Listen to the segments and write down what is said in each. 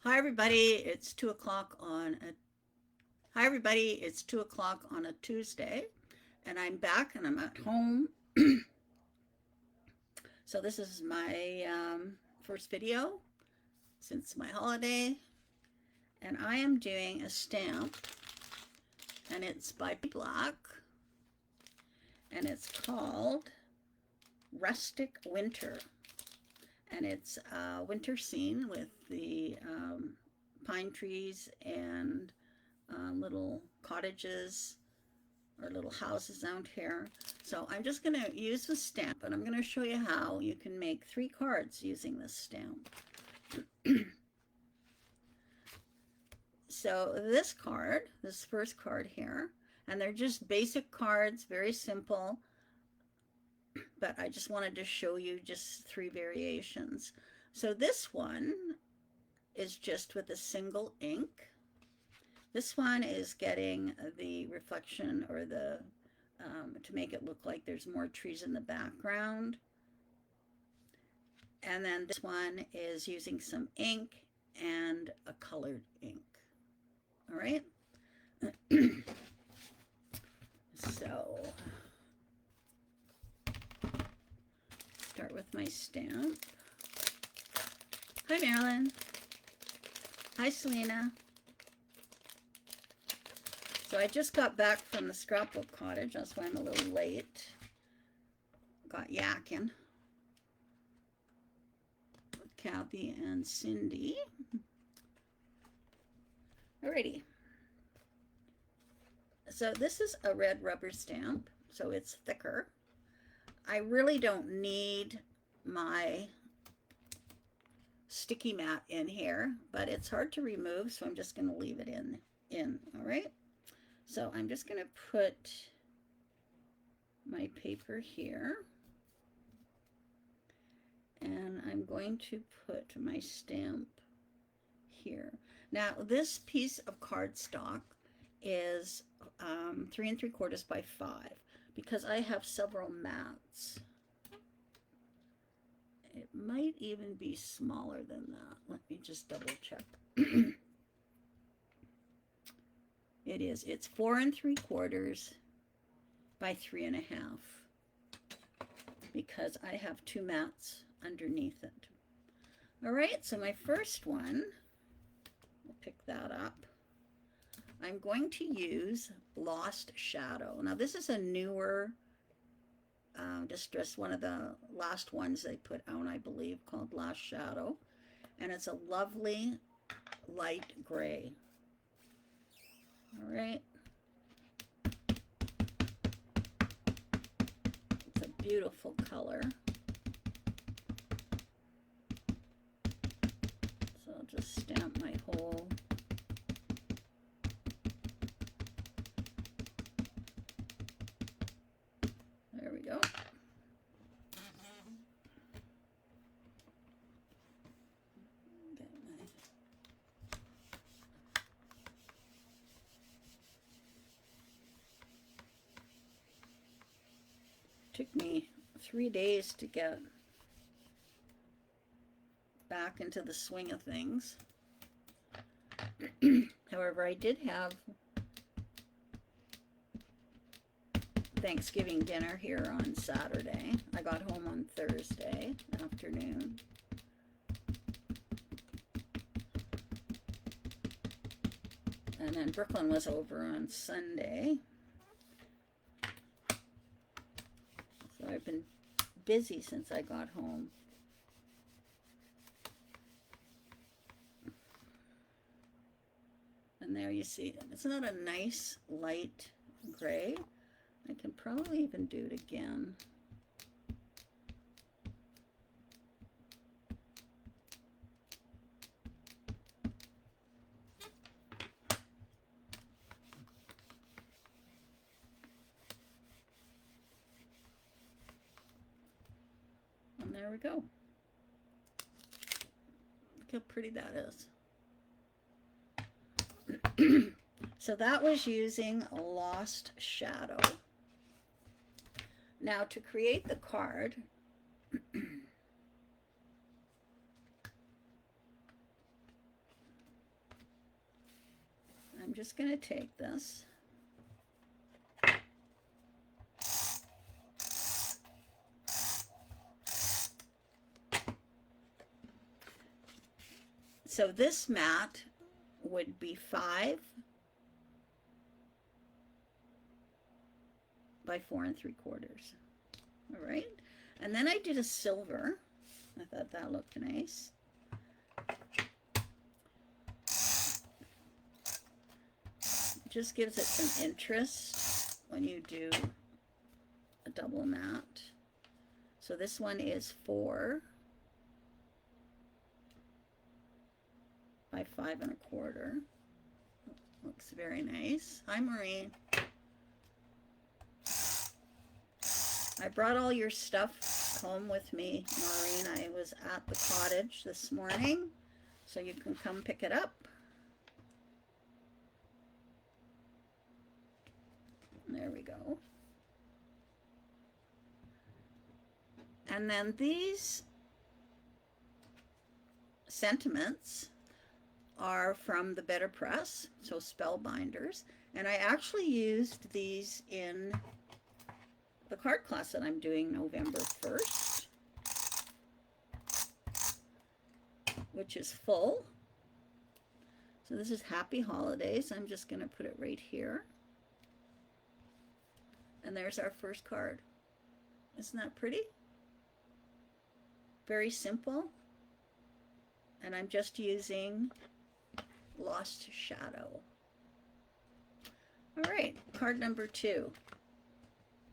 Hi everybody, it's 2 o'clock on a Hi everybody, it's 2 o'clock on a Tuesday, and I'm back and I'm at home. So this is my first video since my holiday, and I am doing a stamp, and it's by Black, and it's called Rustic Winter, and it's a winter scene with the pine trees and little cottages or little houses out here. So I'm just going to use the stamp, and I'm going to show you how you can make 3 cards using this stamp. So this card, this first card here, and they're just basic cards, very simple, but I just wanted to show you just 3 variations. So this one is just with a single ink. This one is getting the reflection or the to make it look like there's more trees in the background. And then this one is using some ink and a colored ink. All right. So start with my stamp. Hi, Marilyn. Hi, Selena. So I just got back from the scrapbook cottage. That's why I'm a little late. Got yakking with Kathy and Cindy. Alrighty. So this is a red rubber stamp, so it's thicker. I really don't need my sticky mat in here, but it's hard to remove, so I'm just going to leave it in. All right. So I'm just going to put my paper here, and I'm going to put my stamp here. Now this piece of cardstock is 3 3/4 by 5 because I have several mats. It might even be smaller than that. Let me just double check. It is. It's 4 3/4 by 3 1/2 because I have 2 mats underneath it. All right, so my first one, we'll pick that up. I'm going to use Lost Shadow. Now this is a newer distress, one of the last ones they put out, I believe, called Lost Shadow, and it's a lovely light gray. All right. It's a beautiful color. So I'll just stamp my whole there we go. Took me 3 days to get back into the swing of things. However, I did have Thanksgiving dinner here on Saturday. I got home on Thursday afternoon. And then Brooklyn was over on Sunday. So I've been busy since I got home. And there you see, it's not a nice light gray. I can probably even do it again. And there we go. Look how pretty that is. So that was using Lost Shadow. Now to create the card, I'm just going to take this. So this mat would be 5 by 4 3/4. All right. And then I did a silver. I thought that looked nice. Just gives it some interest when you do a double mat. So this one is 4 by 5 1/4. Looks very nice. Hi, Maureen. I brought all your stuff home with me, Maureen. I was at the cottage this morning, so you can come pick it up. There we go. And then these sentiments are from the Betterpress, so spellbinders. And I actually used these in the card class that I'm doing November 1st, which is full. So this is Happy Holidays. I'm just going to put it right here. And there's our first card. Isn't that pretty? Very simple. And I'm just using Lost Shadow. All right, card number 2.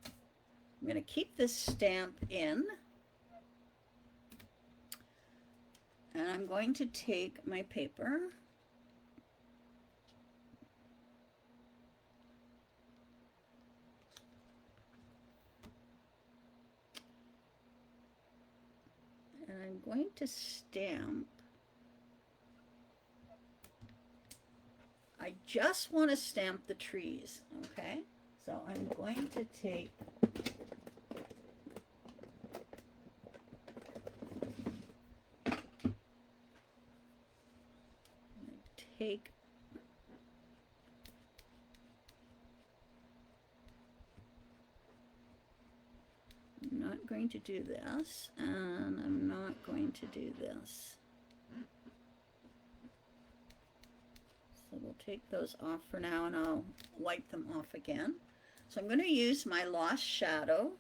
I'm going to keep this stamp in. And I'm going to take my paper. And I'm going to stamp. I just want to stamp the trees, okay? So I'm going to take I'm not going to do this, and I'm not going to do this. So we'll take those off for now, and I'll wipe them off again. So I'm going to use my Lost Shadow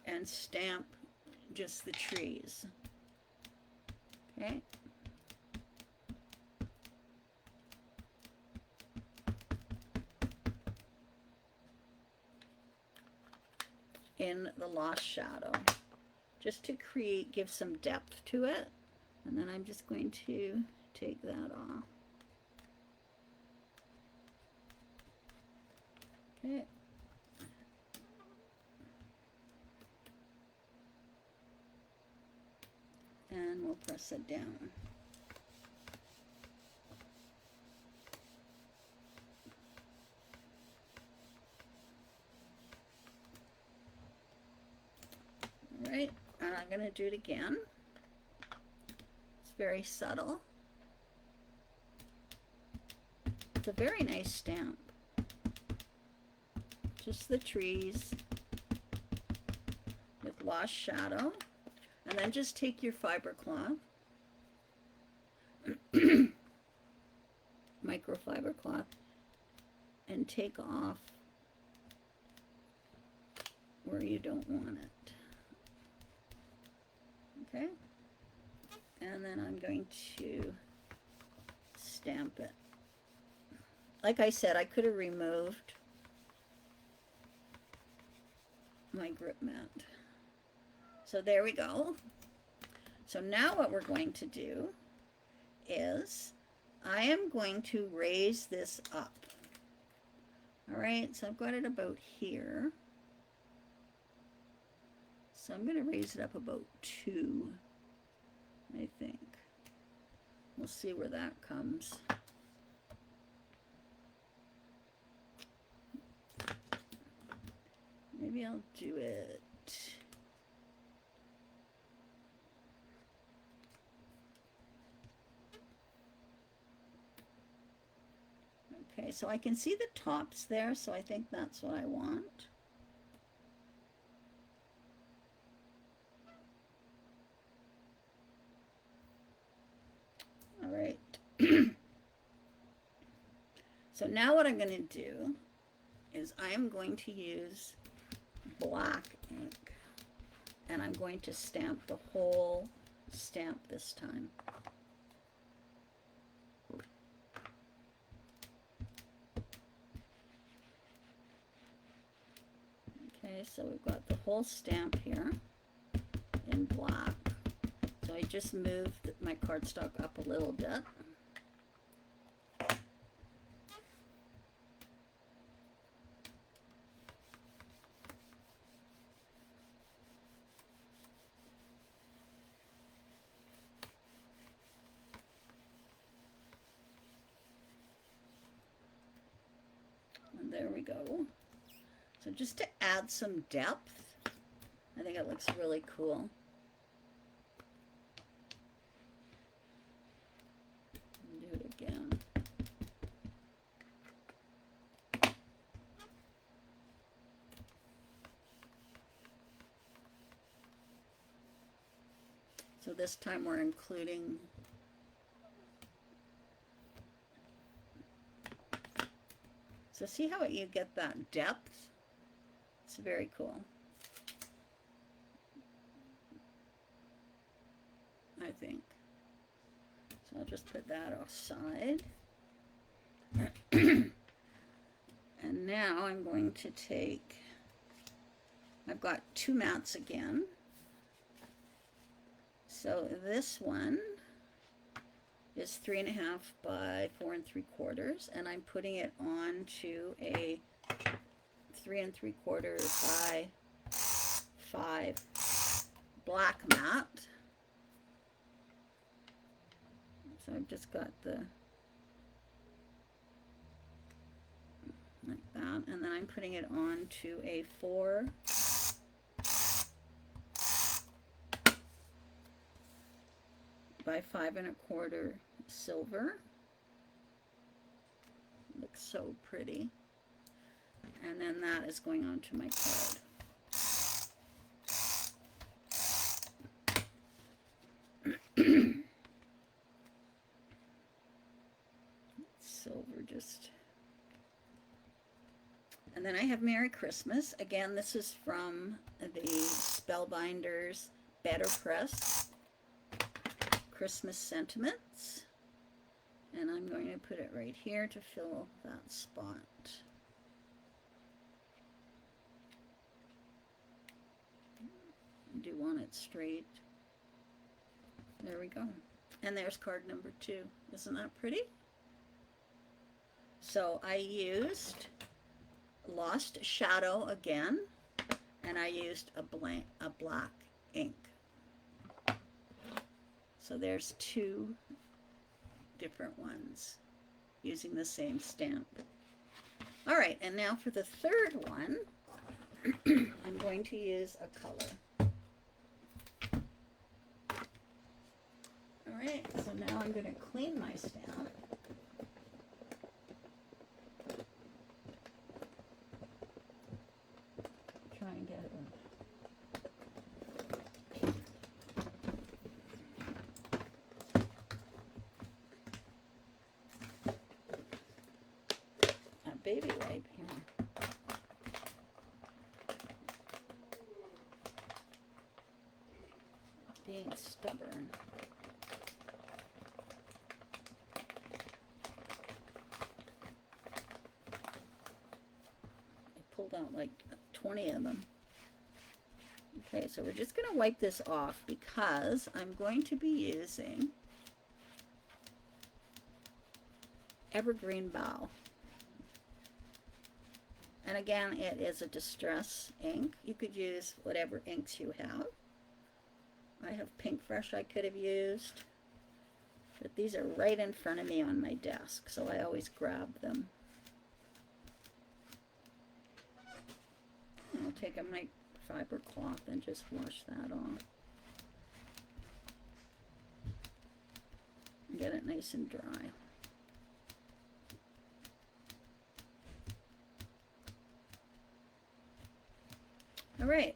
and stamp just the trees. Okay. In the Lost Shadow, just to give some depth to it. And then I'm just going to take that off. Okay. And we'll press it down. All right, and I'm going to do it again. It's very subtle. It's a very nice stamp. Just the trees with Lost Shadow. And then just take your fiber cloth, microfiber cloth, and take off where you don't want it. Okay? And then I'm going to stamp it. Like I said, I could have removed my grip mat. So there we go. So now what we're going to do is I am going to raise this up. All right, so I've got it about here. So I'm going to raise it up about 2, I think. We'll see where that comes. Maybe I'll do it. Okay, so I can see the tops there, so I think that's what I want. All right. So now what I'm going to do is I am going to use black ink, and I'm going to stamp the whole stamp this time. Okay, so we've got the whole stamp here in black. So I just moved my cardstock up a little bit. And there we go. So just to add some depth, I think it looks really cool. Do it again. So this time we're including so see how you get that depth? It's very cool. I think. So I'll just put that aside. And now I'm going to take, I've got two mats again. So this one is 3.5 by 4 3/4, and I'm putting it onto a 3 3/4 by 5 black mat. So I've just got the like that, and then I'm putting it onto a 4 by 5 1/4 silver. Looks so pretty. And then that is going onto my card. Silver just. And then I have Merry Christmas. Again, this is from the Spellbinders Betterpress Christmas Sentiments. And I'm going to put it right here to fill that spot. I do want it straight. There we go. And there's card number 2. Isn't that pretty? So I used Lost Shadow again, and I used a black ink. So there's 2 different ones using the same stamp. All right, and now for the third one, I'm going to use a color. All right, so now I'm going to clean my stamp. Try and get it. Baby wipe here. Being stubborn. I pulled out like 20 of them. Okay, so we're just going to wipe this off because I'm going to be using Evergreen Bough. And again, it is a distress ink. You could use whatever inks you have. I have Pink Fresh I could have used. But these are right in front of me on my desk, so I always grab them. And I'll take a microfiber cloth and just wash that off. And get it nice and dry. right.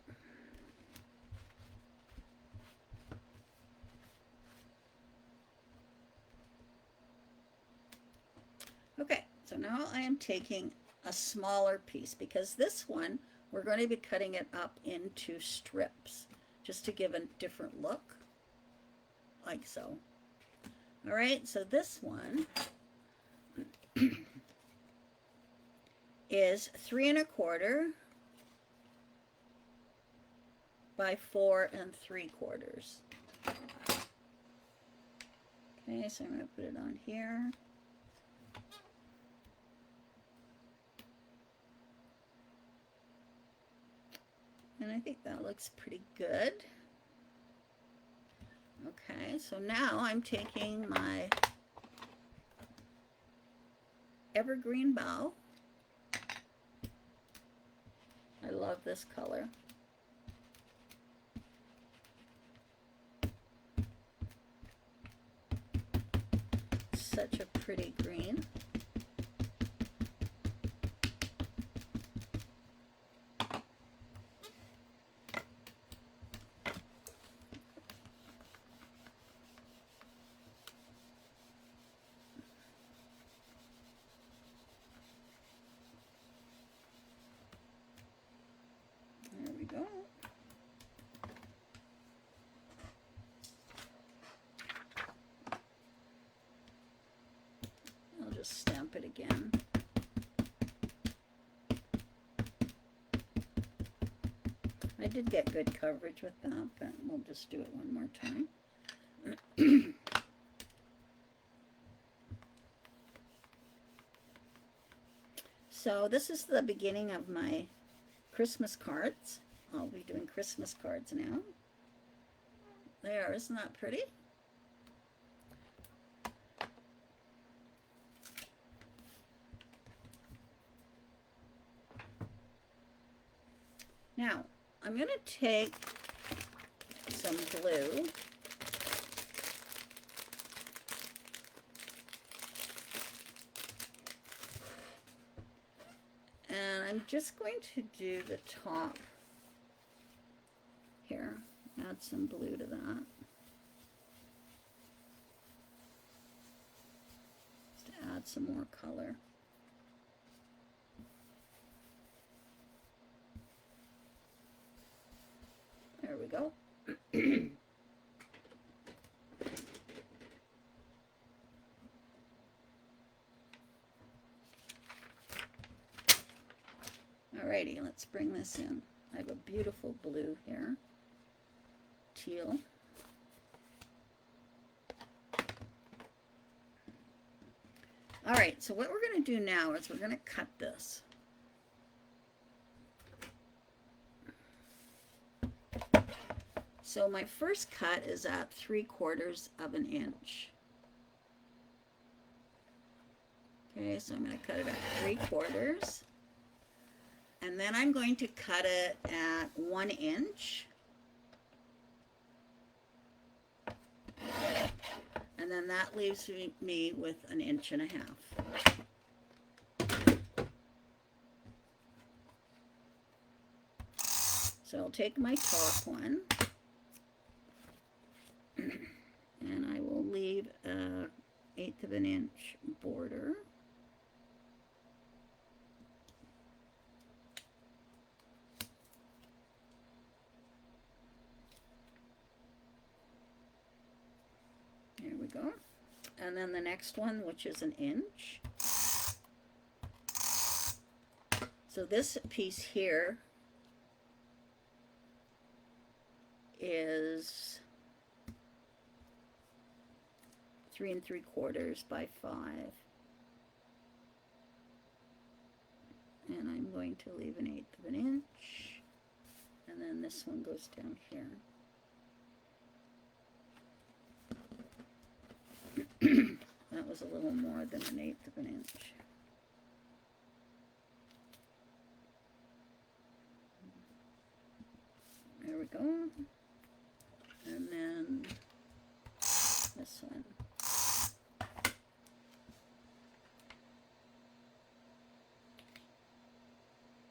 Okay, so now I am taking a smaller piece because this one we're going to be cutting it up into strips just to give a different look, like so. All right, so this one is 3¼ by 4¾ Okay, so I'm going to put it on here. And I think that looks pretty good. Okay, so now I'm taking my evergreen bow. I love this color. Such a pretty green. There we go. I'll just stamp it again. I did get good coverage with that, but we'll just do it one more time. So this is the beginning of my Christmas cards. I'll be doing Christmas cards now. There, isn't that pretty? Now, I'm going to take some blue. And I'm just going to do the top here. Add some blue to that. Just to add some more color. There we go. Alrighty, let's bring this in. I have a beautiful blue here. Teal. Alright, so what we're going to do now is we're going to cut this. So my first cut is at 3/4 of an inch. Okay, so I'm going to cut it at 3/4. And then I'm going to cut it at 1 inch. And then that leaves me with 1.5 inches. So I'll take my top one. And I will leave an 1/8 of an inch border. There we go. And then the next one, which is 1 inch. So this piece here is 3¾ by 5. And I'm going to leave 1/8 of an inch. And then this one goes down here. That was a little more than 1/8 of an inch. There we go. And then this one.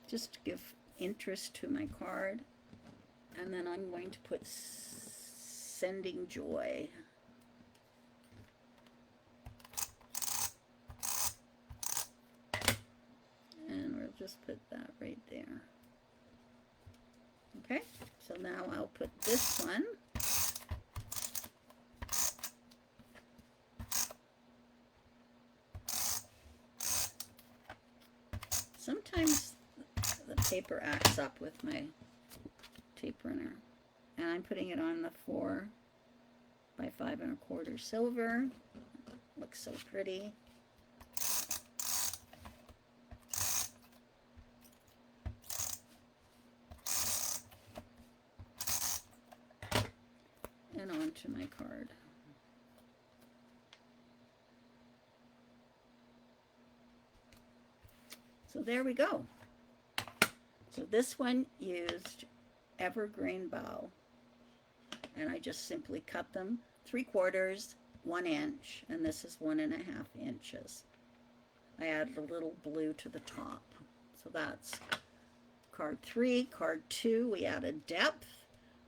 Just to give interest to my card. And then I'm going to put Sending Joy. And we'll just put that right there. Okay, so now I'll put this one. Sometimes the paper acts up with my tape runner. And I'm putting it on the 4 by 5 1/4 silver. Looks so pretty. And onto my card. So there we go. So this one used evergreen bough, and I just simply cut them 3/4, 1 inch, and this is 1.5 inches. I added a little blue to the top. So that's card 3. Card 2, we added depth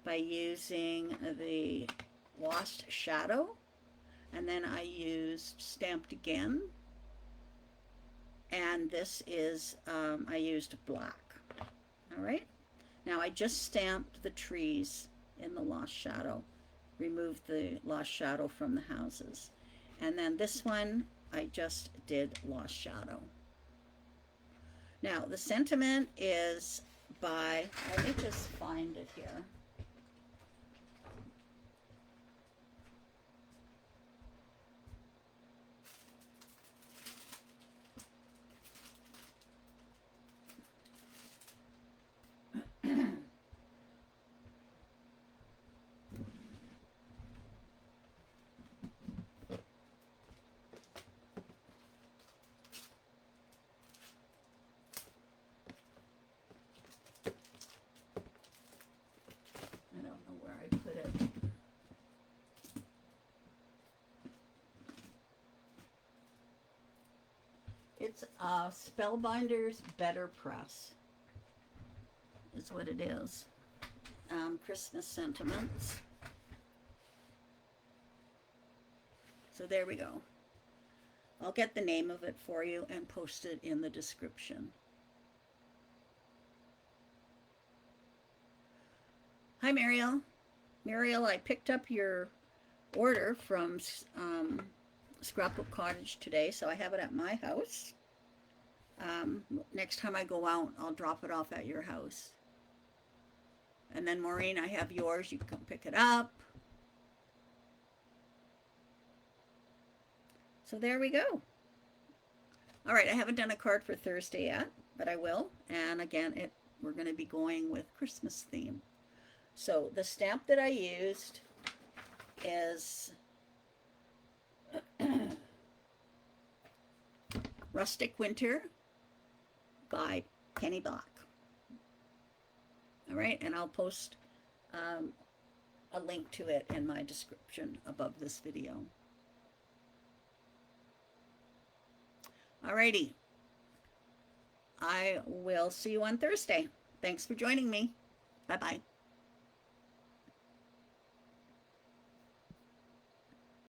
by using the Lost Shadow, and then I used Stamped Again, and this is, I used black. All right, now I just stamped the trees in the Lost Shadow, removed the Lost Shadow from the houses, and then this one I just did Lost Shadow. Now the sentiment is by, let me just find it here. It's Spellbinder's Betterpress is what it is. Christmas sentiments. So there we go. I'll get the name of it for you and post it in the description. Hi, Mariel. Mariel, I picked up your order from Scrapbook Cottage today, so I have it at my house. Next time I go out, I'll drop it off at your house. And then Maureen, I have yours. You can come pick it up. So there we go. All right, I haven't done a card for Thursday yet, but I will. And again, we're going to be going with Christmas theme. So the stamp that I used is Rustic Winter by Penny Black. All right, and I'll post a link to it in my description above this video. All righty. I will see you on Thursday. Thanks for joining me. Bye-bye.